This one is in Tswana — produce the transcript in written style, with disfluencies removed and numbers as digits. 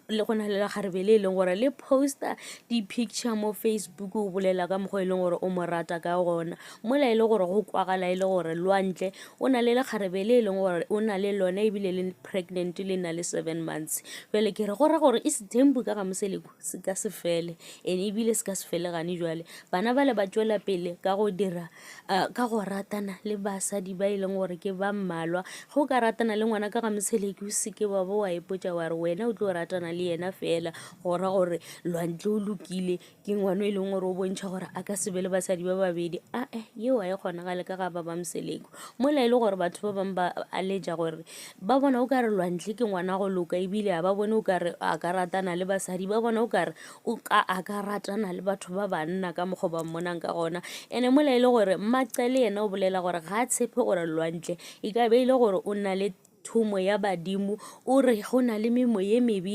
le go na le lekgarebe le e leng gore le poster di-picture mo Facebook o bolela ka mokgwa e leng gore o mo rata ka gona, mola e le gore go kwagala e le gore lwantle o na le lekgarebe le e leng gore o na le lona ebile le pregnant le na le 7 months. Jale ke re go ra gore e se tempu ka ga moseleko se ka se fele ene ebile se ka se fele gane jwale bana ba le ba tswela pele ka go dira ka go ratana le basadi ba e leng gore ke ba mmalwa. Go ka ratana le ngwana ka ga moseleko o seke wa bo wa ipotsa wa re wena o tlo ratana le yena fela go ra gore lwantle o lokile ke ngwana e leng gore o bontšha gore a ka se be le basadi ba babedi yeo a e kgonagale ka ga ba moseleko mola e le gore batho ba bangwe ba aleja gore ba bona o ka re lwantle ke ngwana go loka ebile a ba bone o ka re a ka ratana le basadi ba bona o ka re a ka ratana le batho ba banna ka mokgwa ba mmonang ka gona. Ene mola e le gore Mmaqa le yena o bolela gore ga a tshepe gore lwantle e ka be e le gore o na le thumo ya badimo o re go na le memo ye mebe